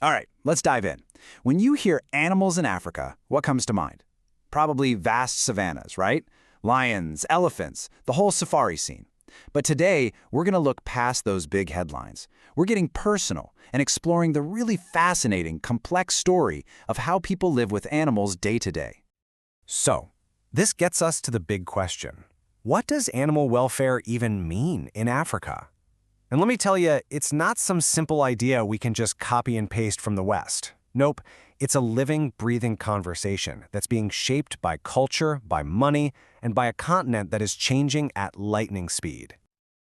All right, let's dive in. When you hear animals in Africa, what comes to mind? Probably vast savannas, right? Lions, elephants, the whole safari scene. But today, we're going to look past those big headlines. We're getting personal and exploring the really fascinating, complex story of how people live with animals day to day. So, this gets us to the big question. What does animal welfare even mean in Africa? And let me tell you, it's not some simple idea we can just copy and paste from the West. Nope, it's a living, breathing conversation that's being shaped by culture, by money, and by a continent that is changing at lightning speed.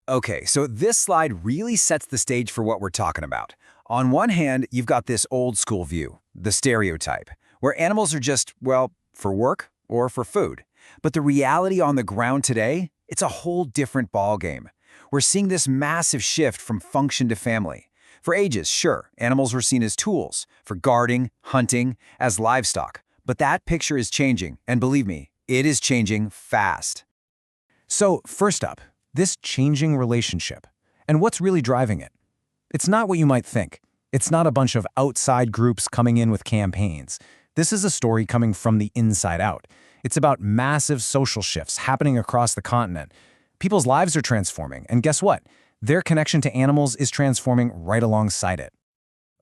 Okay, so this slide really sets the stage for what we're talking about. On one hand, you've got this old school view, the stereotype, where animals are just, well, for work or for food. But the reality on the ground today, it's a whole different ballgame. We're seeing this massive shift from function to family. For ages, sure, animals were seen as tools, for guarding, hunting, as livestock. But that picture is changing, and believe me, it is changing fast. So, first up, this changing relationship. And what's really driving it? It's not what you might think. It's not a bunch of outside groups coming in with campaigns. This is a story coming from the inside out. It's about massive social shifts happening across the continent. People's lives are transforming, and guess what? Their connection to animals is transforming right alongside it.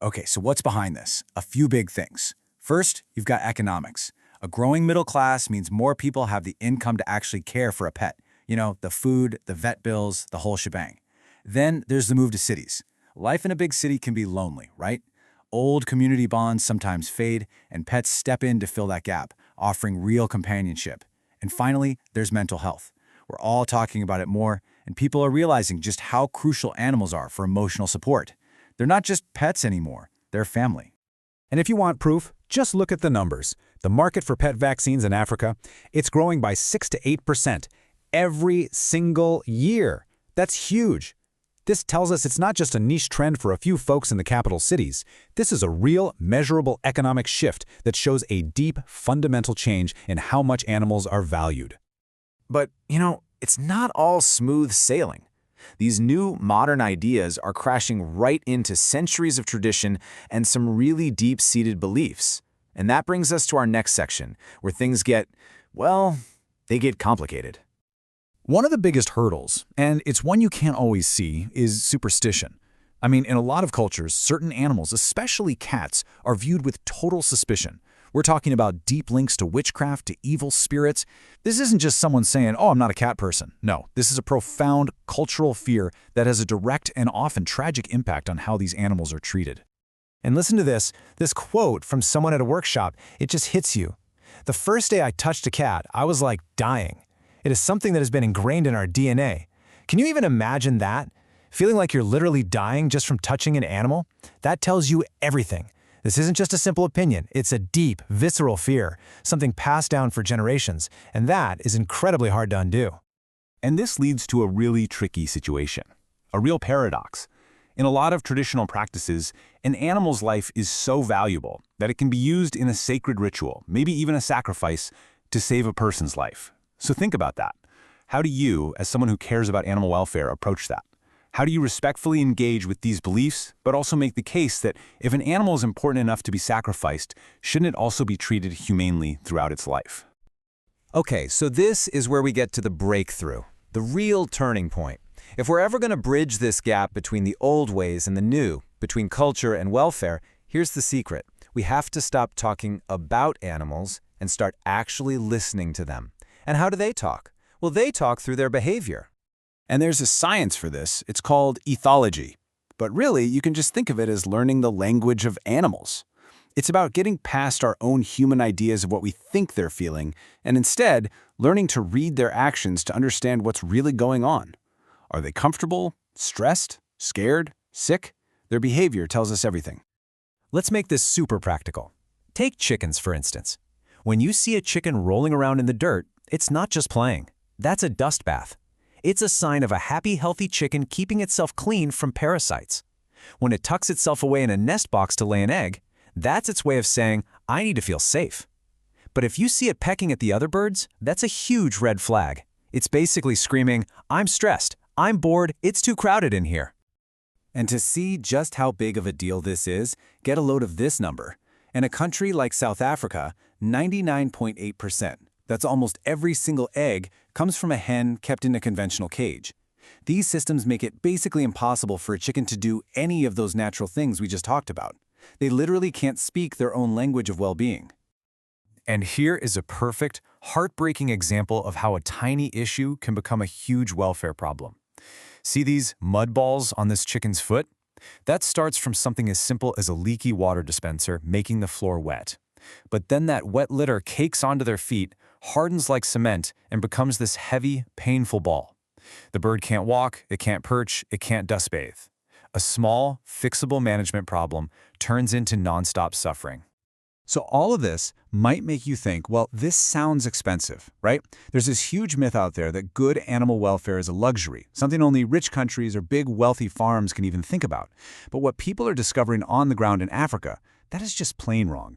Okay, so what's behind this? A few big things. First, you've got economics. A growing middle class means more people have the income to actually care for a pet. You know, the food, the vet bills, the whole shebang. Then there's the move to cities. Life in a big city can be lonely, right? Old community bonds sometimes fade, and pets step in to fill that gap, offering real companionship. And finally, there's mental health. We're all talking about it more, and people are realizing just how crucial animals are for emotional support. They're not just pets anymore, they're family. And if you want proof, just look at the numbers. The market for pet vaccines in Africa, it's growing by 6 to 8% every single year. That's huge. This tells us it's not just a niche trend for a few folks in the capital cities. This is a real, measurable economic shift that shows a deep, fundamental change in how much animals are valued. But, it's not all smooth sailing. These new, modern ideas are crashing right into centuries of tradition and some really deep-seated beliefs. And that brings us to our next section, where things get, well, they get complicated. One of the biggest hurdles, and it's one you can't always see, is superstition. I mean, in a lot of cultures, certain animals, especially cats, are viewed with total suspicion. We're talking about deep links to witchcraft, to evil spirits. This isn't just someone saying, oh, I'm not a cat person. No, this is a profound cultural fear that has a direct and often tragic impact on how these animals are treated. And listen to this quote from someone at a workshop, it just hits you. The first day I touched a cat, I was like dying. It is something that has been ingrained in our DNA. Can you even imagine that? Feeling like you're literally dying just from touching an animal? That tells you everything. This isn't just a simple opinion, it's a deep, visceral fear, something passed down for generations, and that is incredibly hard to undo. And this leads to a really tricky situation, a real paradox. In a lot of traditional practices, an animal's life is so valuable that it can be used in a sacred ritual, maybe even a sacrifice, to save a person's life. So think about that. How do you, as someone who cares about animal welfare, approach that? How do you respectfully engage with these beliefs, but also make the case that if an animal is important enough to be sacrificed, shouldn't it also be treated humanely throughout its life? Okay, so this is where we get to the breakthrough, the real turning point. If we're ever going to bridge this gap between the old ways and the new, between culture and welfare, here's the secret. We have to stop talking about animals and start actually listening to them. And how do they talk? Well, they talk through their behavior. And there's a science for this. It's called ethology. But really, you can just think of it as learning the language of animals. It's about getting past our own human ideas of what we think they're feeling, and instead, learning to read their actions to understand what's really going on. Are they comfortable, stressed, scared, sick? Their behavior tells us everything. Let's make this super practical. Take chickens, for instance. When you see a chicken rolling around in the dirt, it's not just playing. That's a dust bath. It's a sign of a happy, healthy chicken keeping itself clean from parasites. When it tucks itself away in a nest box to lay an egg, that's its way of saying, I need to feel safe. But if you see it pecking at the other birds, that's a huge red flag. It's basically screaming, I'm stressed, I'm bored, it's too crowded in here. And to see just how big of a deal this is, get a load of this number. In a country like South Africa, 99.8%, that's almost every single egg, comes from a hen kept in a conventional cage. These systems make it basically impossible for a chicken to do any of those natural things we just talked about. They literally can't speak their own language of well-being. And here is a perfect, heartbreaking example of how a tiny issue can become a huge welfare problem. See these mud balls on this chicken's foot? That starts from something as simple as a leaky water dispenser making the floor wet. But then that wet litter cakes onto their feet, hardens like cement, and becomes this heavy, painful ball. The bird can't walk, it can't perch, it can't dust bathe. A small, fixable management problem turns into nonstop suffering. So all of this might make you think, well, this sounds expensive, right? There's this huge myth out there that good animal welfare is a luxury, something only rich countries or big wealthy farms can even think about. But what people are discovering on the ground in Africa, that is just plain wrong.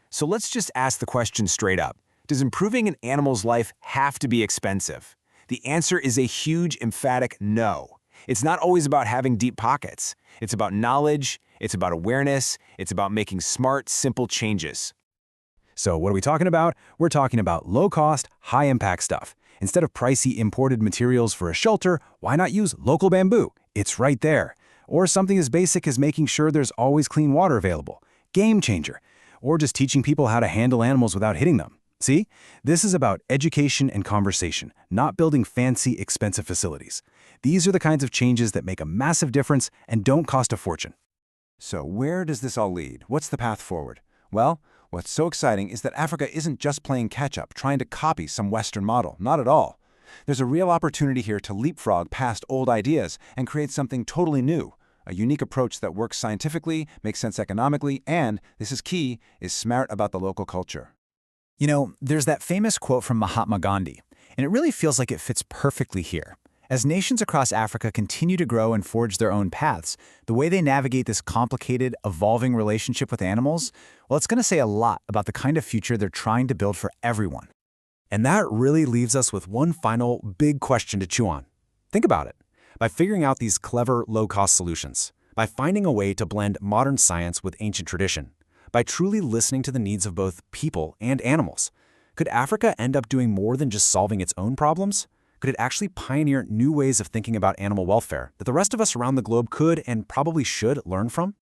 So let's just ask the question straight up. Does improving an animal's life have to be expensive? The answer is a huge, emphatic no. It's not always about having deep pockets. It's about knowledge, it's about awareness, it's about making smart, simple changes. So what are we talking about? We're talking about low-cost, high-impact stuff. Instead of pricey imported materials for a shelter, why not use local bamboo? It's right there. Or something as basic as making sure there's always clean water available. Game changer. Or just teaching people how to handle animals without hitting them. See? This is about education and conversation, not building fancy, expensive facilities. These are the kinds of changes that make a massive difference and don't cost a fortune. So where does this all lead? What's the path forward? Well, what's so exciting is that Africa isn't just playing catch-up, trying to copy some Western model. Not at all. There's a real opportunity here to leapfrog past old ideas and create something totally new. A unique approach that works scientifically, makes sense economically, and, this is key, is smart about the local culture. You know, there's that famous quote from Mahatma Gandhi, and it really feels like it fits perfectly here. As nations across Africa continue to grow and forge their own paths, the way they navigate this complicated, evolving relationship with animals, well, it's going to say a lot about the kind of future they're trying to build for everyone. And that really leaves us with one final big question to chew on. Think about it. By figuring out these clever, low-cost solutions, by finding a way to blend modern science with ancient tradition, by truly listening to the needs of both people and animals, could Africa end up doing more than just solving its own problems? Could it actually pioneer new ways of thinking about animal welfare that the rest of us around the globe could and probably should learn from?